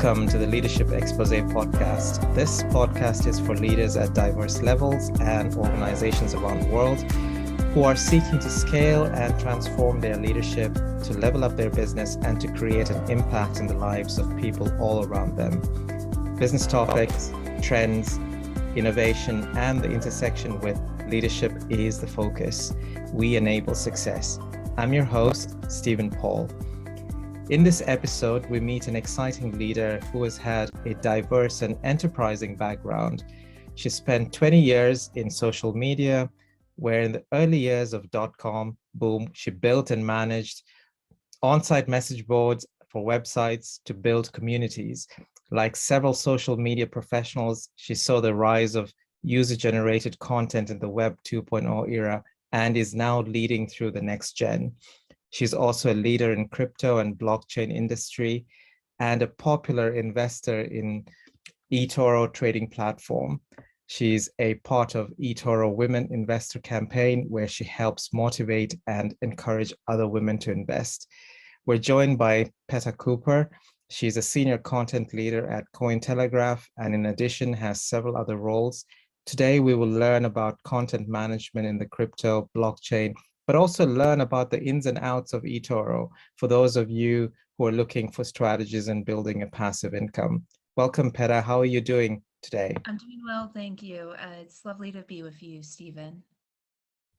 Welcome to the Leadership Expose podcast. This podcast is for leaders at diverse levels and organizations around the world who are seeking to scale and transform their leadership, to level up their business, and to create an impact in the lives of people all around them. Business topics, trends, innovation, and the intersection with leadership is the focus. We enable success. I'm your host, Stephen Paul. In this episode, we meet an exciting leader who has had a diverse and enterprising background. She spent 20 years in social media, where in the early years of .com boom, she built and managed on-site message boards for websites to build communities. Like several social media professionals, she saw the rise of user-generated content in the Web 2.0 era and is now leading through the next gen. She's also a leader in crypto and blockchain industry and a popular investor in eToro trading platform. She's a part of eToro Women Investor Campaign, where she helps motivate and encourage other women to invest. We're joined by Peta Cooper. She's a senior content leader at Cointelegraph and in addition has several other roles. Today, we will learn about content management in the crypto, blockchain, but also learn about the ins and outs of eToro for those of you who are looking for strategies in building a passive income. Welcome, Peta. How are you doing today? I'm doing well, thank you. It's lovely to be with you, Stephen.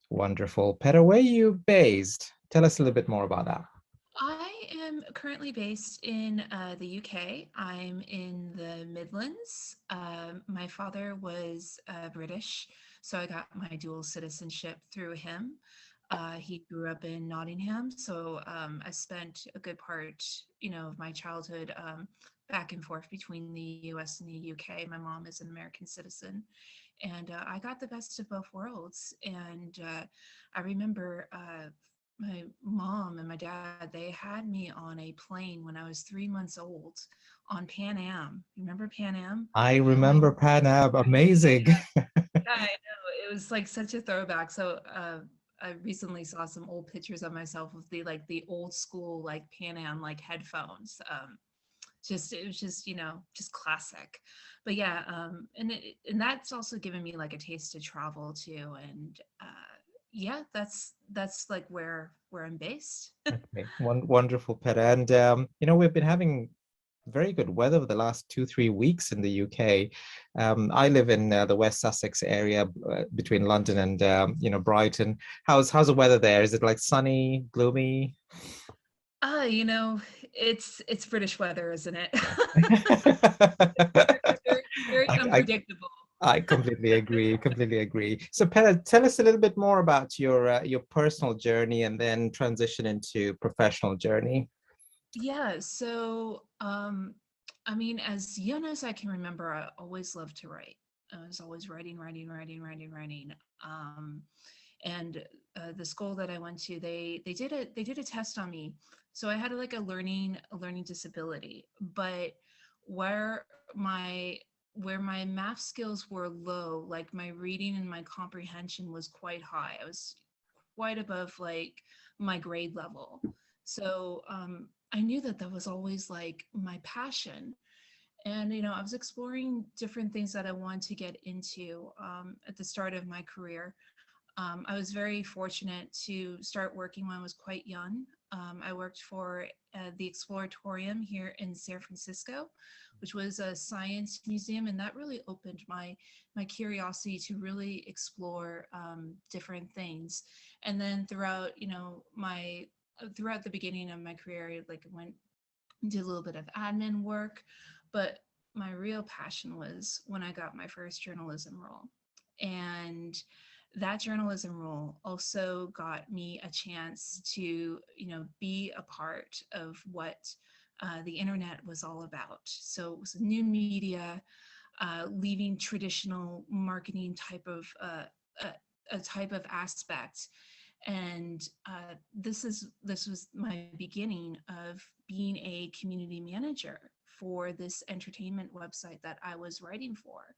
Wonderful. Peta, where are you based? Tell us a little bit more about that. I am currently based in the UK. I'm in the Midlands. My father was British, so I got my dual citizenship through him. He grew up in Nottingham, so I spent a good part, of my childhood back and forth between the US and the UK. My mom is an American citizen, and I got the best of both worlds. And I remember my mom and my dad, they had me on a plane when I was 3 months old on Pan Am. You remember Pan Am? I remember Pan Am. Amazing. Yeah, I know. It was like such a throwback. So I recently saw some old pictures of myself with the old school Pan Am headphones. It was just classic. But yeah, and that's also given me a taste to travel too. And yeah, that's where I'm based. Okay. Wonderful, Peta. And we've been having very good weather for the last 2-3 weeks in the UK. I live in the West Sussex area between London and Brighton. How's the weather there? Is it sunny, gloomy? It's British weather, isn't it? I, Very I unpredictable. I completely agree. Completely agree. So, Peta, tell us a little bit more about your personal journey and then transition into professional journey. Yeah, so I mean, as young as I can remember, I always loved to write. I was always writing, writing, writing, writing, writing. And the school that I went to, they did a test on me, so I had a learning disability. But where my where my math skills were low, like my reading and my comprehension was quite high. I was quite above my grade level. So I knew that was always my passion. And I was exploring different things that I wanted to get into at the start of my career. I was very fortunate to start working when I was quite young. I worked for the Exploratorium here in San Francisco, which was a science museum, and that really opened my curiosity to really explore different things. And then throughout the beginning of my career, I went did a little bit of admin work, but my real passion was when I got my first journalism role. And that journalism role also got me a chance to, be a part of what the internet was all about. So it was new media, leaving traditional marketing a type of aspect. And this was my beginning of being a community manager for this entertainment website that I was writing for.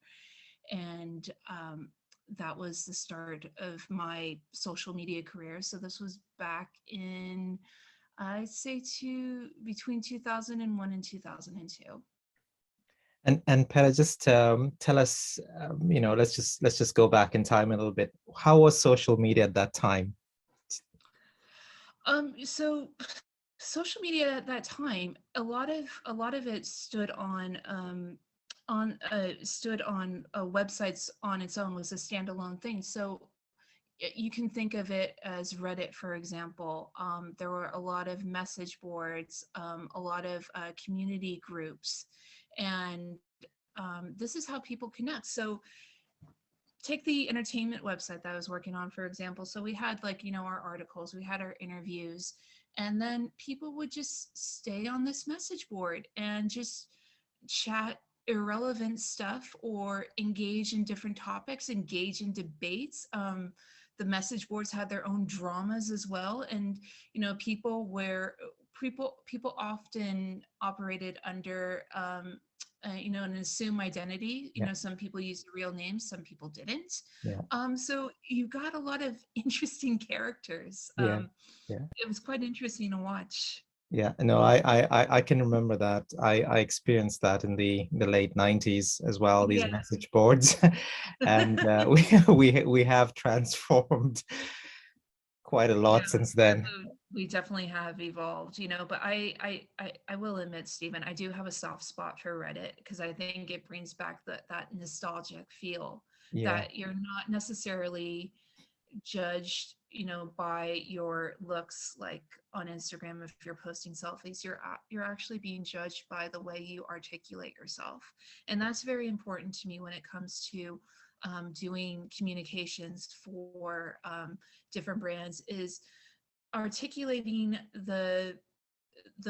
And that was the start of my social media career. So this was back in, I'd say between 2001 and 2002. And Peta, just tell us, let's just go back in time a little bit. How was social media at that time? So social media at that time, a lot of it stood on websites on its own, was a standalone thing. So you can think of it as Reddit, for example. There were a lot of message boards, a lot of community groups, and this is how people connect. So take the entertainment website that I was working on, for example. So we had, like, our articles, we had our interviews, and then people would just stay on this message board and just chat irrelevant stuff or engage in different topics, engage in debates. The message boards had their own dramas as well, and people often operated under an assumed identity. Yeah, Some people used real names, some people didn't. yeah, So you got a lot of interesting characters. yeah, yeah. It was quite interesting to watch. Yeah, no, I can remember that. I experienced that in the late 90s as well, these Yeah. message boards. And we have transformed quite a Yeah, lot since then. we definitely have evolved, but I will admit, Stephen, I do have a soft spot for Reddit because I think it brings back that nostalgic feel Yeah, that you're not necessarily judged, by your looks, like on Instagram. If you're posting selfies, you're actually being judged by the way you articulate yourself, and that's very important to me when it comes to doing communications for different brands, is articulating the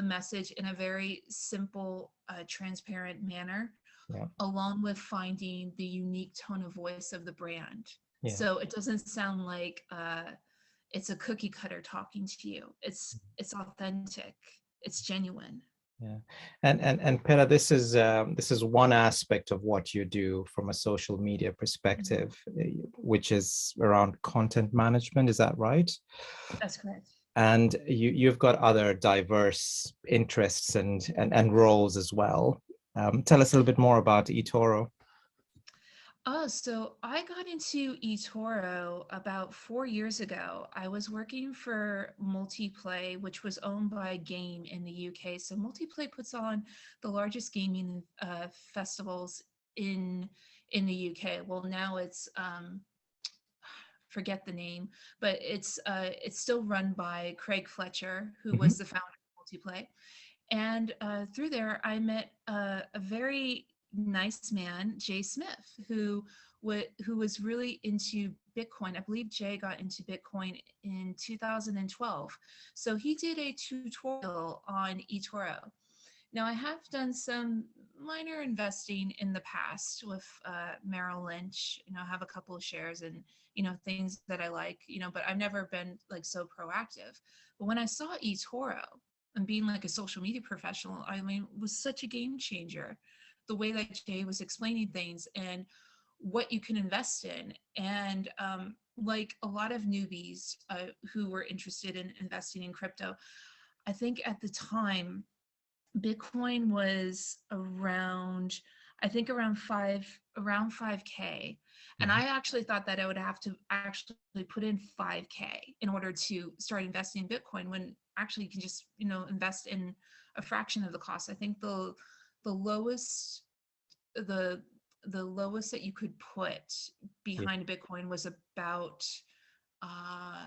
message in a very simple, transparent manner, yeah, along with finding the unique tone of voice of the brand. yeah. So it doesn't sound like it's a cookie cutter talking to you. It's authentic. It's genuine. Yeah, and Pera, this is one aspect of what you do from a social media Mhm. perspective, which is around content management. Is that right? That's correct. And you've got other diverse interests and roles as well. Tell us a little bit more about eToro. Oh, so I got into eToro about 4 years ago. I was working for Multiplay, which was owned by Game in the UK. So Multiplay puts on the largest gaming festivals in in the UK. Well, now it's forget the name, but it's still run by Craig Fletcher, who Mhm. was the founder of Multiplay. And through there, I met a very nice man, Jay Smith, who was really into Bitcoin. I believe Jay got into Bitcoin in 2012. So he did a tutorial on eToro. Now, I have done some minor investing in the past with Merrill Lynch. I have a couple of shares and, things that I like, but I've never been like so proactive. But when I saw eToro and being like a social media professional, I mean, it was such a game changer. The way that Jay was explaining things and what you can invest in. And like a lot of newbies who were interested in investing in crypto, I think at the time, Bitcoin was around, I think around 5K. And Mhm. I actually thought that I would have to actually put in 5K in order to start investing in Bitcoin, when actually you can just, invest in a fraction of the cost. I think the lowest the the lowest that you could put Yeah, behind Bitcoin was about uh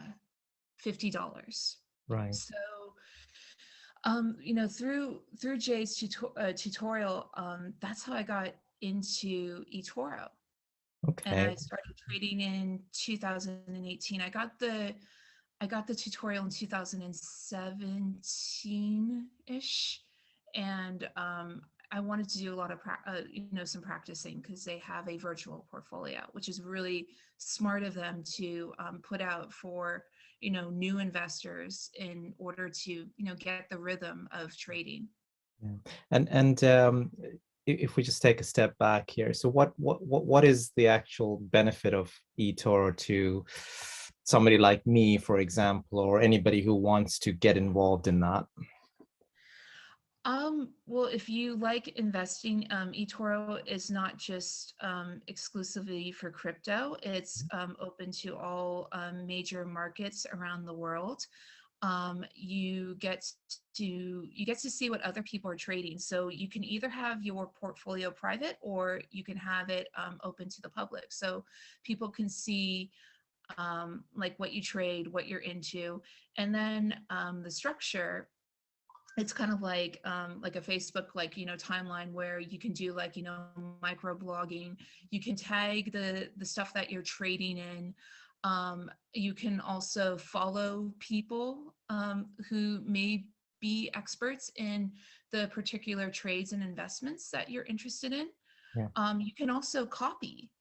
$50. right. So through Jay's tutorial, that's how I got into eToro, and Okay. I started trading in 2018. I got the tutorial in 2017 ish, and I wanted to do a lot of some practicing, because they have a virtual portfolio, which is really smart of them to put out for new investors in order to get the rhythm of trading. Yeah. And if we just take a step back here, so what is the actual benefit of eToro to somebody like me, for example, or anybody who wants to get involved in that? Well, if you like investing, eToro is not just exclusively for crypto. It's open to all major markets around the world. You get to see what other people are trading. So you can either have your portfolio private, or you can have it open to the public. So people can see like what you trade, what you're into, and then the structure, it's kind of like a Facebook, like, timeline, where you can do, like, micro blogging. You can tag the stuff that you're trading in. You can also follow people who may be experts in the particular trades and investments that you're interested in. Yeah. You can also copy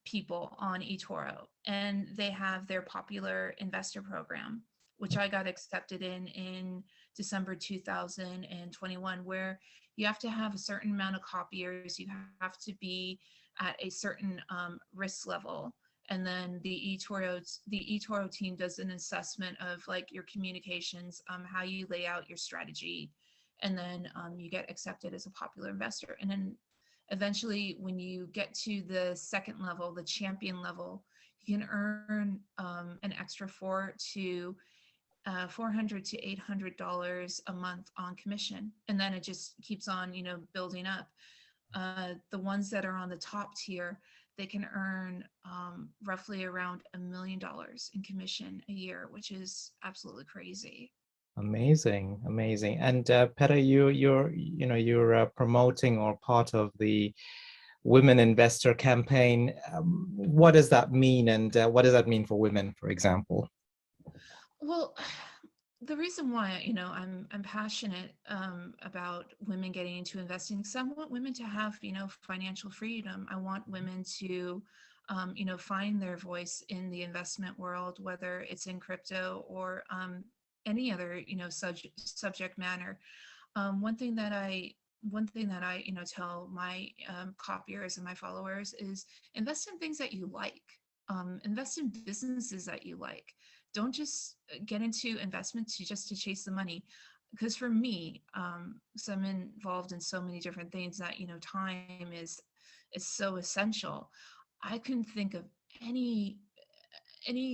people on eToro, and they have their popular investor program, which I got accepted in December 2021, where you have to have a certain amount of copiers, you have to be at a certain risk level, and then the eToro team does an assessment of, like, your communications, how you lay out your strategy, and then you get accepted as a popular investor. And then eventually, when you get to the second level, the champion level, you can earn an extra $400 to $800 a month on commission, and then it just keeps on, building up. The ones that are on the top tier, they can earn roughly around $1 million in commission a year, which is absolutely crazy. Amazing, amazing. And Peta, you're promoting or part of the Women Investor campaign. What does that mean, and what does that mean for women, for example? Well, the reason why, I'm passionate about women getting into investing, because I want women to have, financial freedom. I want women to, find their voice in the investment world, whether it's in crypto or any other, subject matter. One thing that I tell my copiers and my followers is, invest in things that you like. Invest in businesses that you like. Don't just get into investments just to chase the money. Because for me, so I'm involved in so many different things that, time is so essential. I can think of any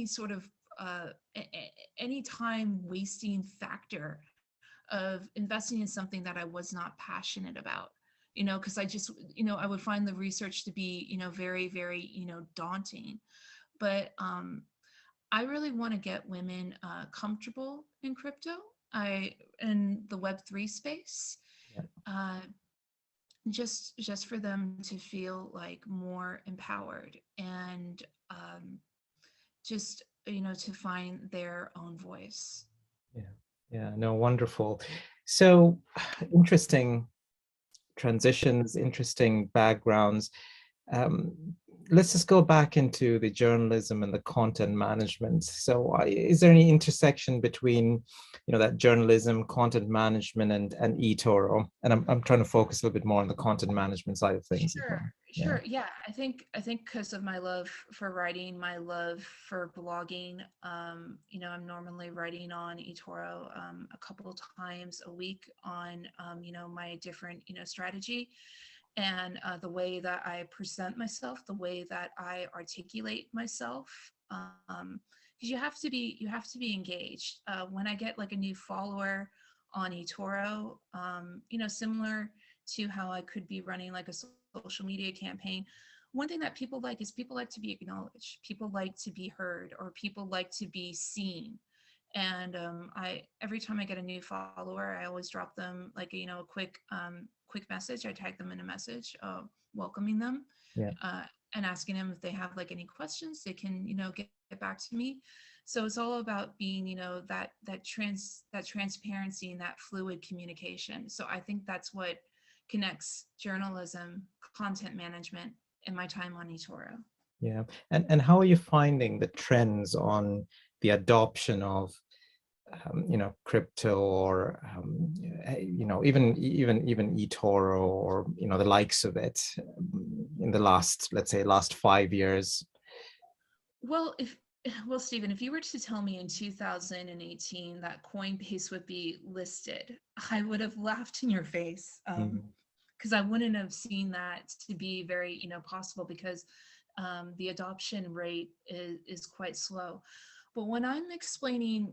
sort of any time wasting factor of investing in something that I was not passionate about, because I just, I would find the research to be, very, very, daunting. But I really want to get women comfortable in crypto, in the Web3 space, Yeah. uh, just for them to feel like more empowered, and just, to find their own voice. Yeah, yeah, no, wonderful. So interesting transitions, interesting backgrounds. Um, let's just go back into the journalism and the content management. So, is there any intersection between, that journalism, content management, and eToro? And I'm trying to focus a little bit more on the content management side of things as Sure, well. Yeah. sure. Yeah, I think because of my love for writing, my love for blogging, I'm normally writing on eToro a couple of times a week on, my different, strategy, and the way that I present myself, the way that I articulate myself. Because you have to be engaged. When I get like a new follower on eToro, similar to how I could be running like a social media campaign. One thing that people like is, people like to be acknowledged. People like to be heard, or people like to be seen. And I every time I get a new follower, I always drop them like a quick message. I tag them in a message, welcoming them, Yeah. uh, and asking them if they have like any questions. They can get back to me. So it's all about being that transparency and that fluid communication. So I think that's what connects journalism, content management, and my time on eToro. Yeah. And how are you finding the trends on the adoption of crypto, or even eToro, or the likes of it, in the last, let's say, last 5 years? Well, Well, Stephen, if you were to tell me in 2018 that Coinbase would be listed, I would have laughed in your face. Mm. Because I wouldn't have seen that to be very, possible, because the adoption rate is quite slow. But when I'm explaining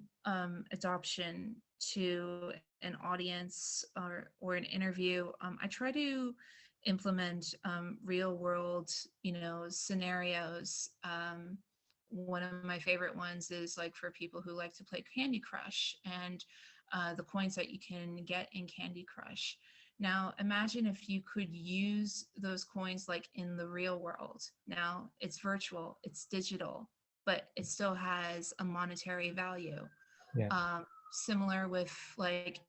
adoption to an audience or an interview, I try to implement real world, scenarios. One of my favorite ones is like for people who like to play Candy Crush, and the coins that you can get in Candy Crush. Now, imagine if you could use those coins like in the real world. Now, it's virtual, it's digital, but it still has a monetary value. Yeah. Similar with like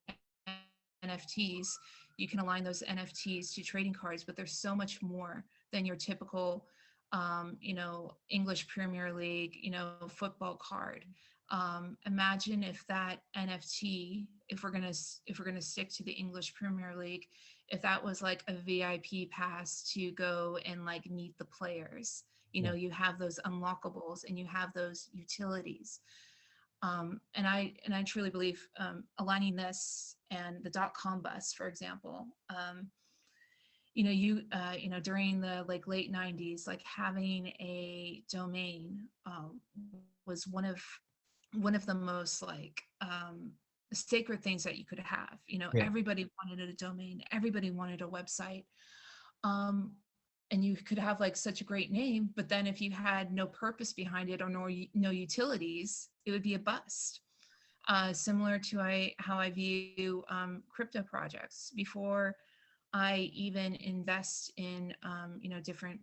NFTs, you can align those NFTs to trading cards, but there's so much more than your typical, English Premier League, football card. Imagine if that NFT, if we're gonna stick to the English Premier League, if that was like a VIP pass to go and like meet the players. Yeah. You have those unlockables and you have those utilities. And I truly believe aligning this and the .com bust, for example. During the like late 90s, like having a domain was one of the most like sacred things that you could have. Yeah. Everybody wanted a domain, everybody wanted a website. Um, and you could have like such a great name, but then if you had no purpose behind it or no utilities, it would be a bust. Similar to how I view crypto projects. Before I even invest in different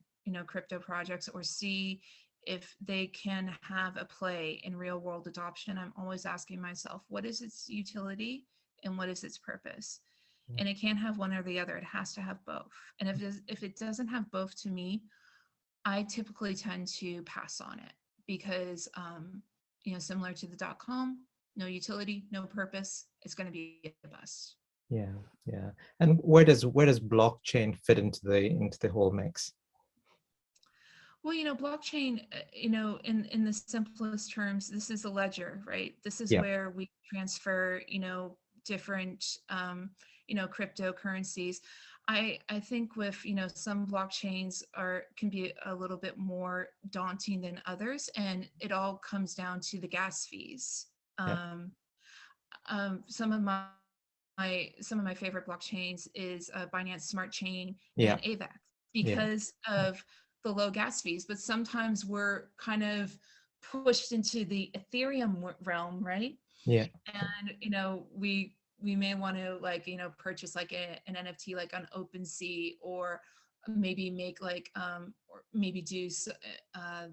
crypto projects or see if they can have a play in real world adoption, I'm always asking myself, what is its utility and what is its purpose? Yeah. And it can't have one or the other. It has to have both. And if it doesn't have both, to me, I typically tend to pass on it because, similar to the .com, no utility, no purpose, it's going to be a bust. Yeah. Yeah. And where does blockchain fit into the whole mix? Well, blockchain, in the simplest terms, this is a ledger, right? This is Yeah. where we transfer, different, cryptocurrencies. I think with, some blockchains can be a little bit more daunting than others, and it all comes down to the gas fees. Yeah. Um, some of my favorite blockchains is Binance Smart Chain Yeah. and AVAX Yeah. because of the low gas fees. But sometimes we're kind of pushed into the Ethereum realm, right? Yeah. And we may want to like purchase like an NFT like on OpenSea, or maybe make like or maybe uh,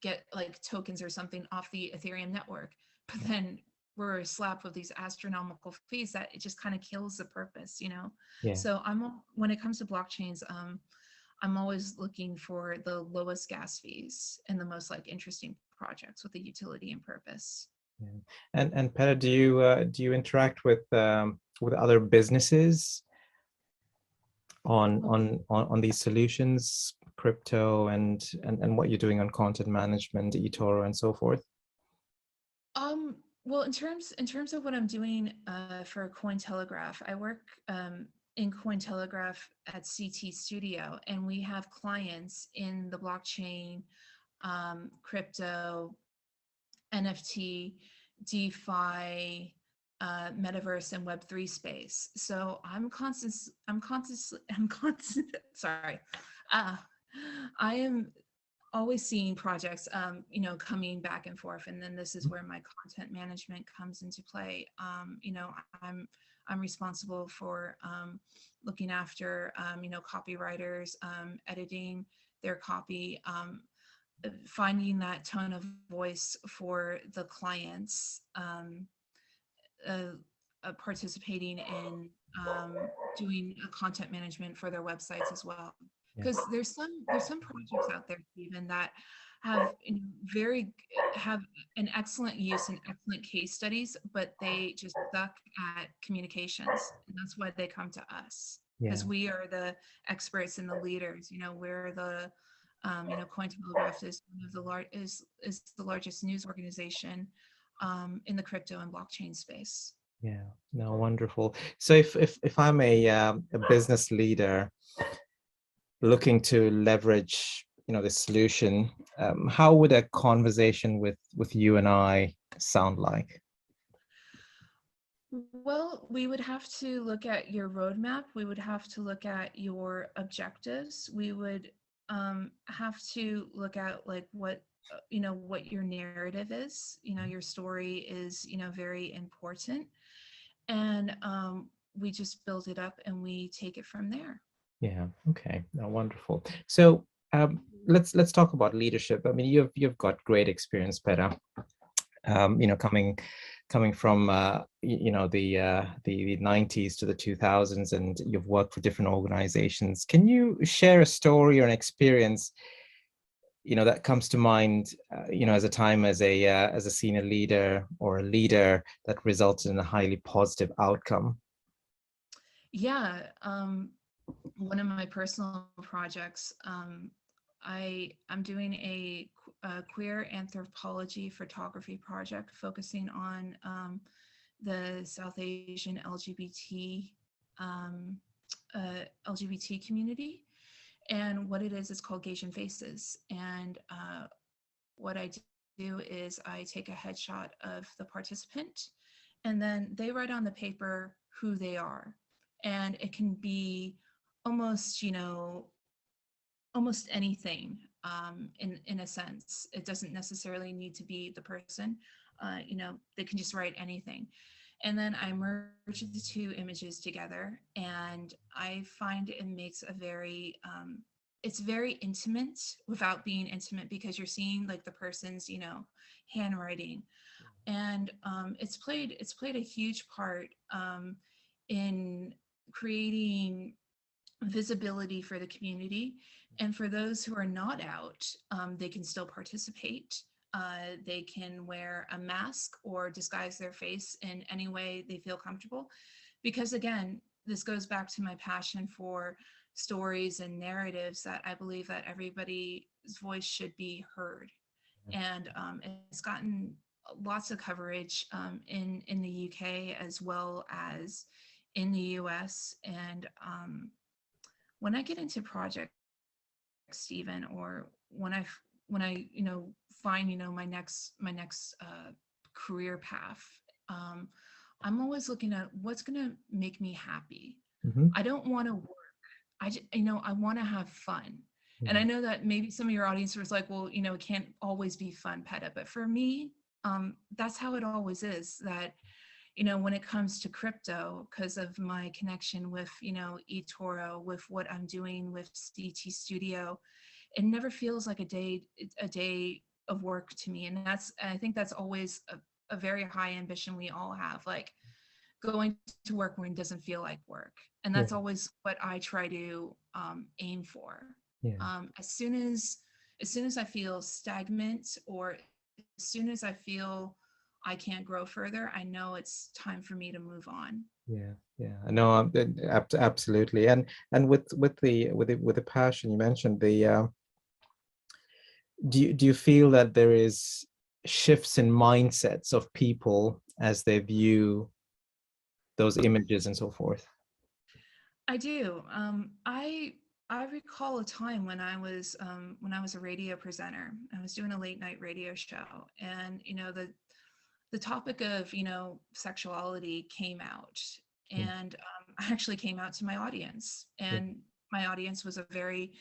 get like tokens or something off the Ethereum network. But then we're slapped with these astronomical fees that it just kind of kills the purpose. Yeah. So when it comes to blockchains, I'm always looking for the lowest gas fees and the most like interesting projects with the utility and purpose. Yeah. And Peta, do you interact with other businesses on these solutions, crypto and what you're doing on content management, eToro, and so forth? Well, in terms of what I'm doing for Cointelegraph, I work in Cointelegraph at CT Studio, and we have clients in the blockchain, crypto, NFT, DeFi, metaverse, and Web3 space. So I'm constant. Sorry, uh, I am always seeing projects coming back and forth, and then this is where my content management comes into play. I'm responsible for looking after copywriters, editing their copy, finding that tone of voice for the clients, uh, participating in doing content management for their websites as well. Yeah. Because there's some projects out there, Stephen, that have very have an excellent use and excellent case studies, but they just suck at communications, and that's why they come to us, because Yeah. we are the experts and the leaders. We're the Cointelegraph is one of the is the largest news organization in the crypto and blockchain space. Yeah, no, wonderful. So if I'm a business leader looking to leverage, the solution, how would a conversation with you and I sound like? Well, we would have to look at your roadmap. We would have to look at your objectives. We would have to look at like what your narrative is. Your story is, very important. And we just build it up and we take it from there. Yeah. Okay. No, wonderful. So let's talk about leadership. I mean, you've got great experience, Peta. Coming from the 90s to the 2000s, and you've worked for different organizations. Can you share a story or an experience that comes to mind, as a time as a senior leader or a leader that resulted in a highly positive outcome? Yeah. One of my personal projects, I'm doing a queer anthropology photography project focusing on the South Asian LGBT community. And what it is called Gasian Faces. And what I do is I take a headshot of the participant, and then they write on the paper who they are. And it can be almost, almost anything, in a sense. It doesn't necessarily need to be the person. They can just write anything. And then I merge the two images together, and I find it makes a very it's very intimate without being intimate, because you're seeing like the person's handwriting. And it's played a huge part in creating visibility for the community. And for those who are not out, they can still participate. They can wear a mask or disguise their face in any way they feel comfortable. Because again, this goes back to my passion for stories and narratives, that I believe that everybody's voice should be heard. And it's gotten lots of coverage in the UK as well as in the US. And when I get into projects, Stephen, or when I find my next career path, um, I'm always looking at what's gonna make me happy. Mm-hmm. I don't want to work. I want to have fun. And Yeah. I know that maybe some of your audience was like, well, it can't always be fun, Peta. But for me, that's how it always is. That when it comes to crypto, because of my connection with, eToro, with what I'm doing with CT Studio, it never feels like a day of work to me. And I think that's always a very high ambition we all have, like going to work when it doesn't feel like work. And Yeah. that's always what I try to aim for. Yeah. As soon as I feel stagnant, or as soon as I feel I can't grow further, I know it's time for me to move on. Yeah, yeah. No, absolutely. And with the passion you mentioned, do you feel that there is shifts in mindsets of people as they view those images and so forth? I do. I recall a time when I was a radio presenter. I was doing a late night radio show, and the topic of sexuality came out. Yeah, And I actually came out to my audience, yeah, and my audience was a very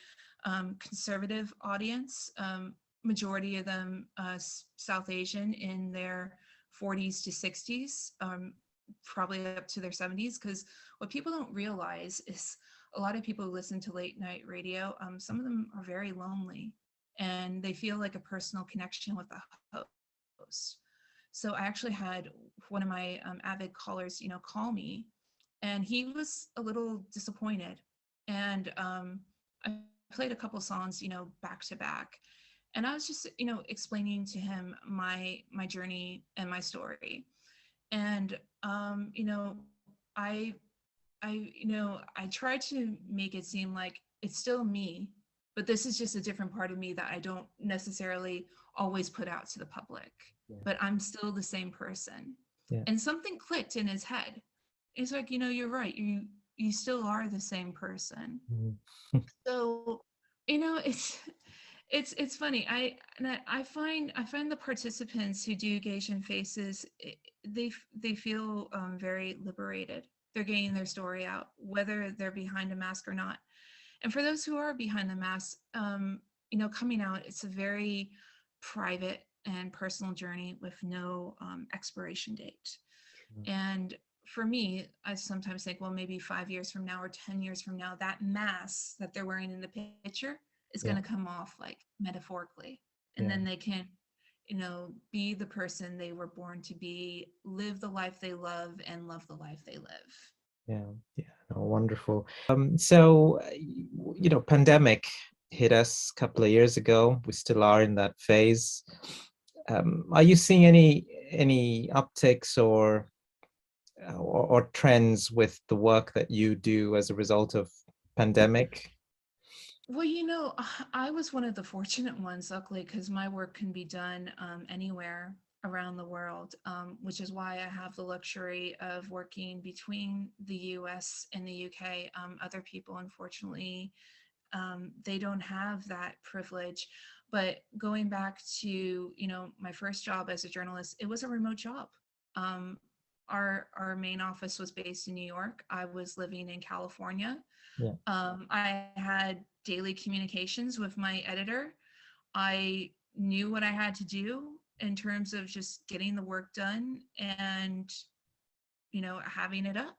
conservative audience. Majority of them South Asian, in their 40s to 60s, probably up to their 70s. Because what people don't realize is, a lot of people who listen to late night radio, some of them are very lonely, and they feel like a personal connection with the host. So I actually had one of my avid callers, call me, and he was a little disappointed. And I played a couple songs, back to back, and I was just, explaining to him my journey and my story. And I I tried to make it seem like it's still me. but this is just a different part of me that I don't necessarily always put out to the public. Yeah. But I'm still the same person. Yeah. And something clicked in his head. It's like, you're right. You still are the same person. Mhm. So, it's funny. I find the participants who do Gation Faces, they feel very liberated. They're getting their story out, whether they're behind a mask or not. And for those who are behind the mask, coming out, it's a very private and personal journey with no expiration date. True. And for me, I sometimes think, well, maybe 5 years from now or 10 years from now, that mask that they're wearing in the picture is going to Yeah. come off, like, metaphorically. And Yeah. then they can, be the person they were born to be, live the life they love, and love the life they live. Yeah. Yeah. No, wonderful. So, pandemic hit us a couple of years ago. We still are in that phase. Are you seeing any upticks or trends with the work that you do as a result of pandemic? Well, I was one of the fortunate ones, luckily, because my work can be done anywhere around the world, which is why I have the luxury of working between the US and the UK. Other people, unfortunately, they don't have that privilege. But going back to, my first job as a journalist, it was a remote job. Um, our main office was based in New York. I was living in California. Yeah. I had daily communications with my editor. I knew what I had to do in terms of just getting the work done and, having it up.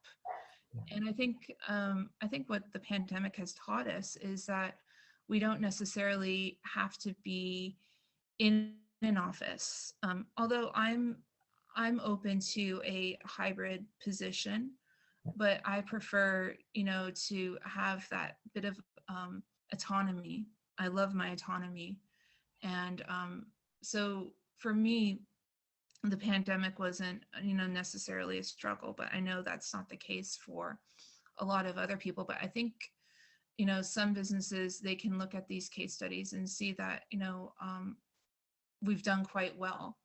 And I think what the pandemic has taught us is that we don't necessarily have to be in an office. Although I'm open to a hybrid position, but I prefer, to have that bit of autonomy. I love my autonomy. And so for me, the pandemic wasn't, necessarily a struggle, but I know that's not the case for a lot of other people. But I think, some businesses, they can look at these case studies and see that, we've done quite well.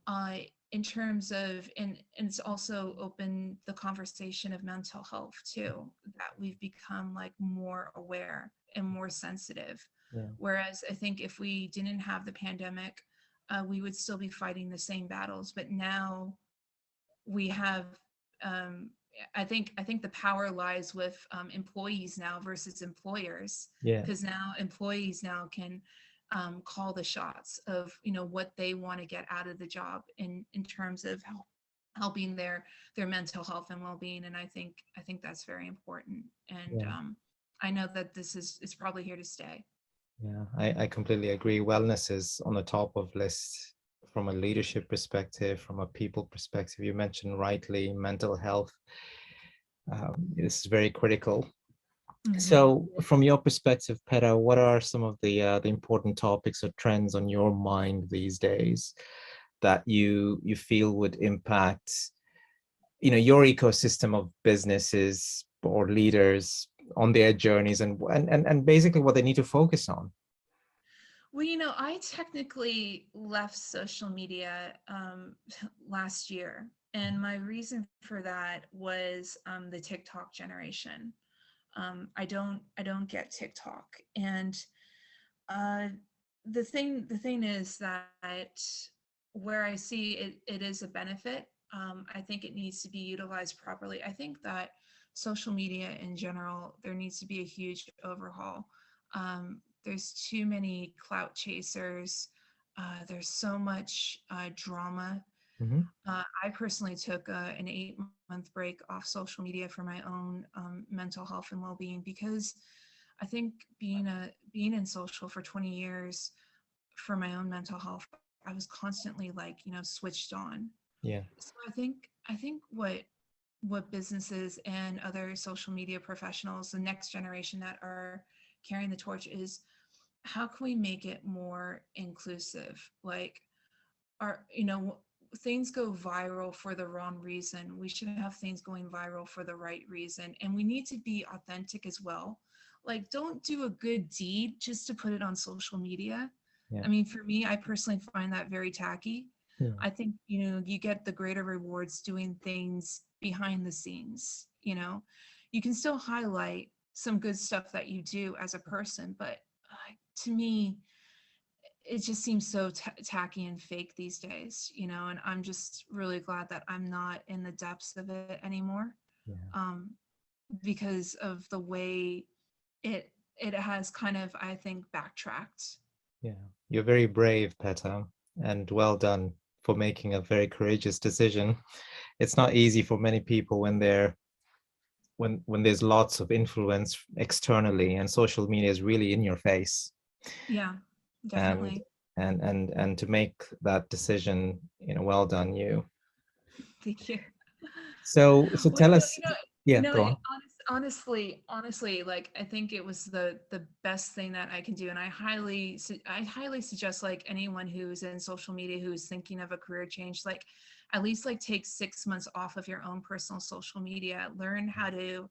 uh, in terms of, and it's also opened the conversation of mental health too, that we've become, like, more aware and more sensitive. Yeah. Whereas I think if we didn't have the pandemic, we would still be fighting the same battles. But now we have, um, I think the power lies with employees now versus employers, Yeah. because now employees now can call the shots of, what they want to get out of the job in terms of helping their mental health and well-being. And I think that's very important. And Yeah. I know that this is it's probably here to stay. Yeah, I completely agree. Wellness is on the top of list from a leadership perspective, from a people perspective. You mentioned rightly mental health. This is very critical. Hmm. So, from your perspective, Peta, what are some of the important topics or trends on your mind these days that you feel would impact, your ecosystem of businesses or leaders on their journeys and basically what they need to focus on? Well, I technically left social media last year, and my reason for that was the TikTok generation. I don't get TikTok, and uh, the thing is that where I see it is a benefit. I think it needs to be utilized properly. I think that social media in general, there needs to be a huge overhaul. There's too many clout chasers. There's so much drama. Mhm. I personally took an 8-month break off social media for my own mental health and well-being, because I think being in social for 20 years, for my own mental health, I was constantly, like, switched on. Yeah. So I think what businesses and other social media professionals, the next generation that are carrying the torch, is how can we make it more inclusive? Like, are things go viral for the wrong reason. We should have things going viral for the right reason, and we need to be authentic as well. like, don't do a good deed just to put it on social media. Yeah. I mean, for me, I personally find that very tacky. Hmm. I think, you get the greater rewards doing things behind the scenes, You can still highlight some good stuff that you do as a person, but to me, it just seems so tacky and fake these days, and I'm just really glad that I'm not in the depths of it anymore, Yeah. um, because of the way it has kind of, I think, backtracked. Yeah. You're very brave, Peta, and well done for making a very courageous decision. It's not easy for many people when when there's lots of influence externally and social media is really in your face. Yeah, And definitely. and to make that decision, well done you. Thank you. So Well, tell us, yeah, go on. honestly, like, I think it was the best thing that I can do, and I highly suggest, like, anyone who's in social media who's thinking of a career change, like, at least, like, take 6 months off of your own personal social media, learn how to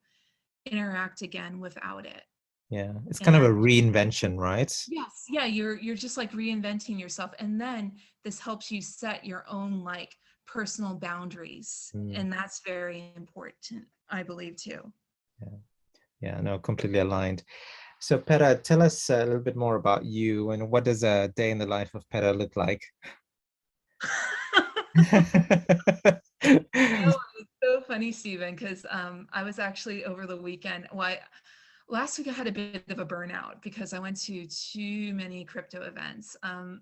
interact again without it. Yeah, it's kind of a And reinvention, right? yes, yeah, you're just like reinventing yourself, and then this helps you set your own, like, personal boundaries, Mm, and that's very important, I believe, too. yeah, yeah, no, completely aligned. So Peta, tell us a little bit more about you and what does a day in the life of Peta look like? It's so funny, Stephen, because I was actually over the weekend. Last week I had a bit of a burnout because I went to too many crypto events.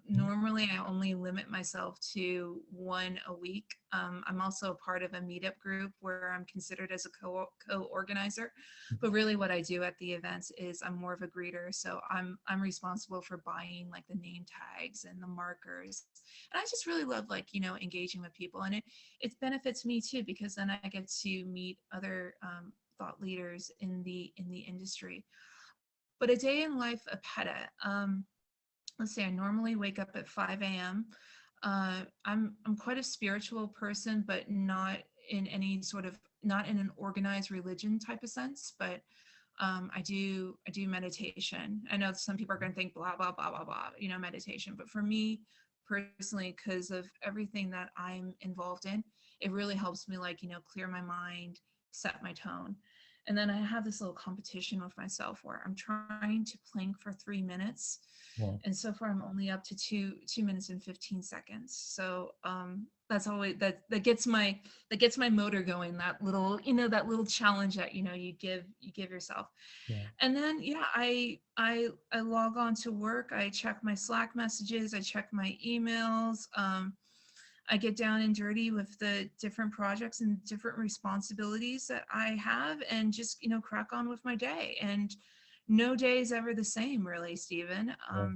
Normally, I only limit myself to one a week. I'm also a part of a meetup group where I'm considered as a co-organizer. But really, what I do at the events is I'm more of a greeter. So I'm responsible for buying, like, the name tags and the markers. And I just really love, like, engaging with people, and it benefits me too, because then I get to meet other thought leaders in the industry. But a day in life of PETA, let's say I normally wake up at 5 a.m. I'm quite a spiritual person, but not in any sort of, not in an organized religion type of sense, but I do meditation. I know some people are going to think blah blah blah blah blah, meditation, but for me personally, because of everything that I'm involved in, it really helps me, like, clear my mind, set my tone. And then I have this little competition with myself where I'm trying to plank for 3 minutes, Yeah, and so far I'm only up to 2 minutes and 15 seconds. So that's always that gets my motor going, that little, that little challenge that, you give yourself. yeah, And then, yeah, I log on to work, I check my Slack messages, I check my emails, I get down and dirty with the different projects and different responsibilities that I have, and just, crack on with my day. And no day is ever the same, really, Stephen. yeah,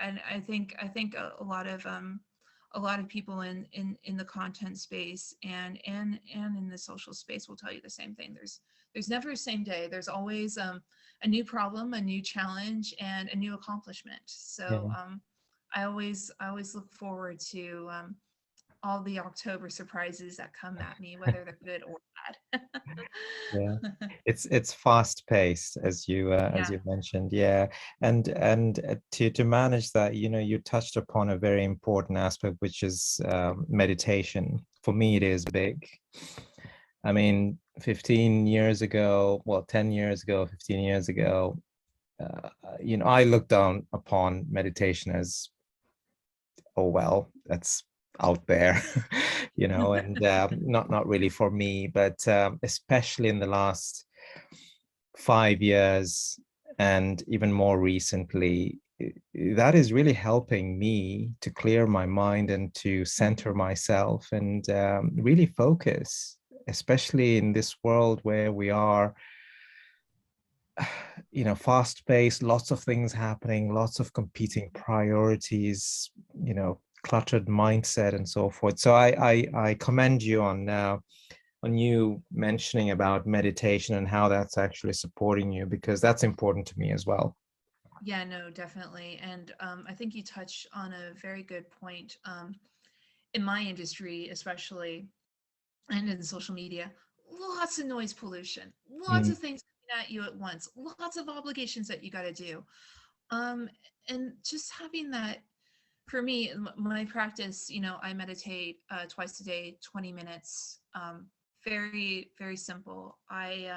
And I think a lot of people in the content space and in the social space will tell you the same thing. There's never a same day. There's always a new problem, a new challenge, and a new accomplishment. So yeah. I always look forward to all the October surprises that come at me, whether they're good or Yeah, bad. it's fast paced as Yeah, you mentioned, yeah, and to manage that, you touched upon a very important aspect, which is meditation. For me, it is big. I mean, 15 years ago, well, 10 years ago, 15 years ago, I looked down upon meditation as, oh well, that's out there, and not really for me. But especially in the last 5 years and even more recently, that is really helping me to clear my mind and to center myself and really focus, especially in this world where we are, fast paced, lots of things happening, lots of competing priorities, cluttered mindset and so forth. So I commend you on you mentioning about meditation and how that's actually supporting you, because that's important to me as well. yeah, no, definitely. And I think you touch on a very good point. In my industry, especially, and in social media, lots of noise pollution, lots Mm, of things at you at once, lots of obligations that you got to do. Um, and just having that, for me, my practice, I meditate twice a day, 20 minutes. Very, very simple. I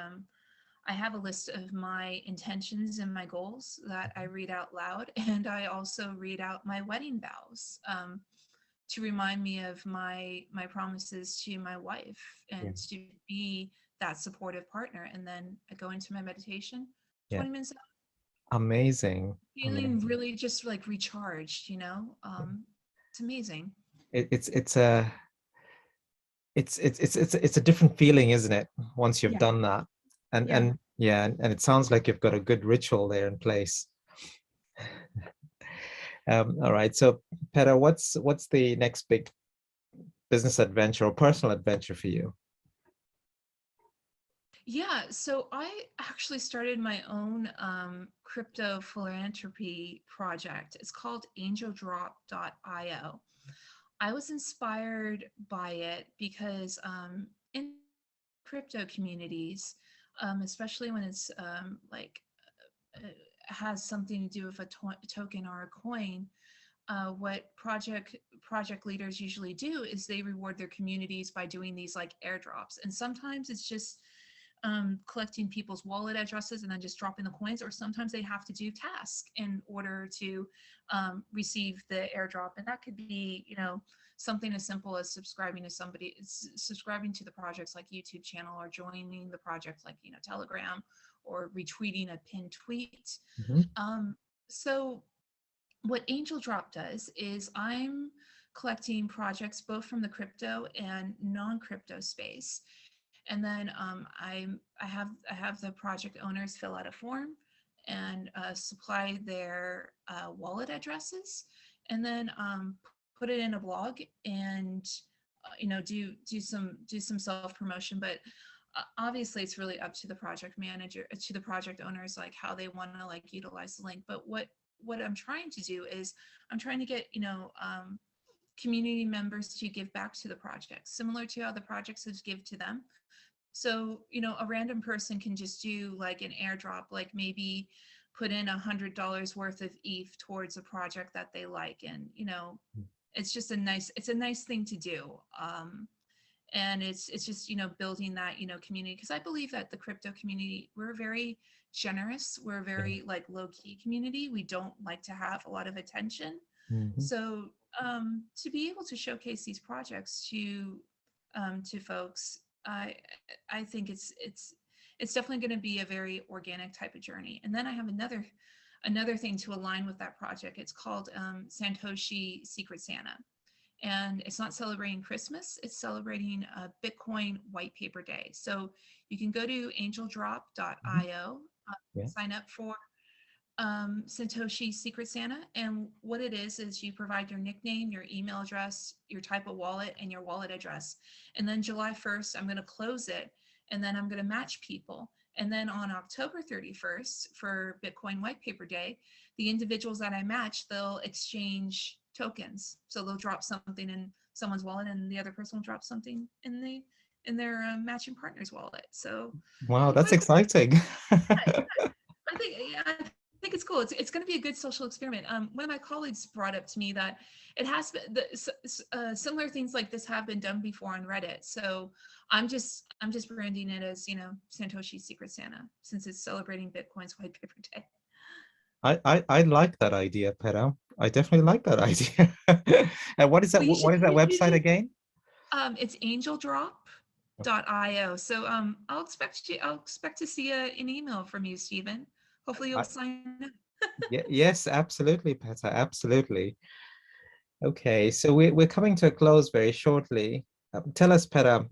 have a list of my intentions and my goals that I read out loud, and I also read out my wedding vows, to remind me of my promises to my wife Yeah. and to be that supportive partner. And then I go into my meditation, Yeah. 20 minutes, Amazing. feeling Amazing. really just like recharged. It's amazing. It's a it's a different feeling, isn't it? Once you've Yeah. done that, Yeah. and yeah, and it sounds like you've got a good ritual there in place. All right, so Peta, what's the next big business adventure or personal adventure for you? Yeah, so I actually started my own crypto philanthropy project. It's called angeldrop.io. I was inspired by it because in crypto communities, especially when it's uh, has something to do with a token or a coin, what project leaders usually do is they reward their communities by doing these like airdrops, and sometimes it's just collecting people's wallet addresses and then just dropping the coins, or sometimes they have to do tasks in order to receive the airdrop, and that could be something as simple as subscribing to the project's like YouTube channel, or joining the project like Telegram, or retweeting a pinned tweet. Mhm. So what Angel Drop does is I'm collecting projects both from the crypto and non-crypto space, and then I have the project owners fill out a form and supply their wallet addresses, and then put it in a blog, and do some self promotion. But obviously it's really up to the project manager, to the project owners, like how they want to like utilize the link. But what I'm trying to do is I'm trying to get community members to give back to the project, similar to how the projects would give to them. So a random person can just do like an airdrop, like maybe put in $100 worth of ETH towards a project that they like, and it's a nice thing to do. And it's just building that community, because I believe that the crypto community, we're very generous, we're a Yeah. very like low key community, we don't like to have a lot of attention. Mhm. So to be able to showcase these projects to folks, I think it's definitely going to be a very organic type of journey. And then I have another thing to align with that project. It's called Santoshi Secret Santa, and it's not celebrating Christmas, it's celebrating a Bitcoin white paper day. So you can go to Mhm. angeldrop.io, Yeah. sign up for Satoshi Secret Santa. And what it is you provide your nickname, your email address, your type of wallet, and your wallet address. And then July 1st, I'm going to close it, and then I'm going to match people. And then on October 31st for Bitcoin White Paper Day, the individuals that I match, they'll exchange tokens. So they'll drop something in someone's wallet, and the other person will drop something in their matching partner's wallet. So Wow, that's hopefully, exciting. I think it's cool. It's going to be a good social experiment. One of my colleagues brought up to me that it has been similar things like this have been done before on Reddit. So I'm just branding it as Satoshi's Secret Santa, since it's celebrating Bitcoin's White Paper Day. I like that idea, Peta. I definitely like that idea. And what is that? Well, you should What is that you website should. again? It's angeldrop.io. So I'll expect to see an email from you, Stephen. Hopefully you'll I, sign up. yes, absolutely, Peta. Absolutely. Okay, so we're coming to a close very shortly. Tell us, Peta,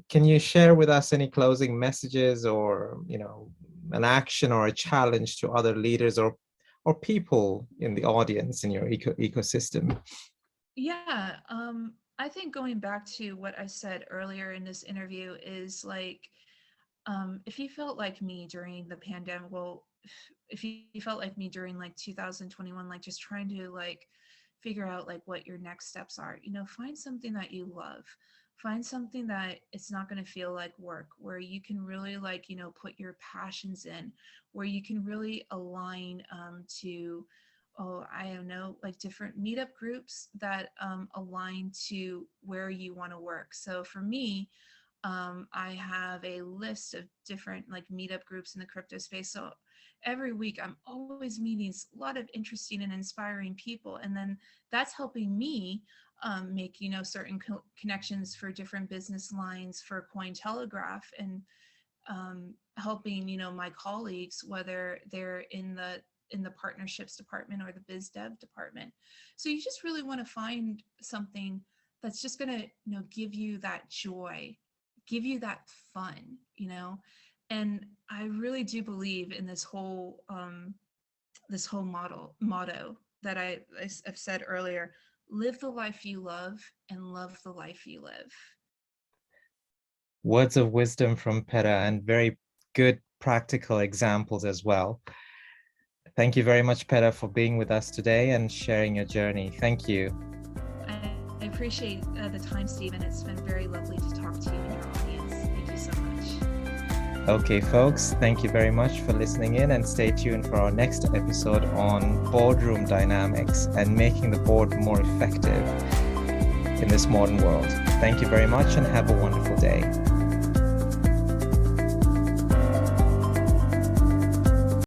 can you share with us any closing messages, or an action or a challenge to other leaders or people in the audience in your ecosystem? Yeah, I think going back to what I said earlier in this interview is like, if you felt like me during the pandemic, well, if you felt like me during like 2021, like just trying to like figure out like what your next steps are, find something that you love. Find something that it's not going to feel like work, where you can really like, put your passions in, where you can really align to, oh, I don't know, like different meetup groups that align to where you want to work. So for me, I have a list of different like meetup groups in the crypto space. So every week I'm always meeting a lot of interesting and inspiring people. And then that's helping me make, certain connections for different business lines for Cointelegraph, and helping, my colleagues, whether they're in the partnerships department or the biz dev department. So you just really want to find something that's just going to, give you that joy, give you that fun, And I really do believe in this whole motto that I've said earlier: live the life you love and love the life you live. Words of wisdom from Peta, and very good practical examples as well. Thank you very much, Peta, for being with us today and sharing your journey. Thank you. I appreciate the time, Stephen. It's been very lovely to talk to you and your audience. Thank you so much. Okay, folks, thank you very much for listening in, and stay tuned for our next episode on boardroom dynamics and making the board more effective in this modern world. Thank you very much and have a wonderful day.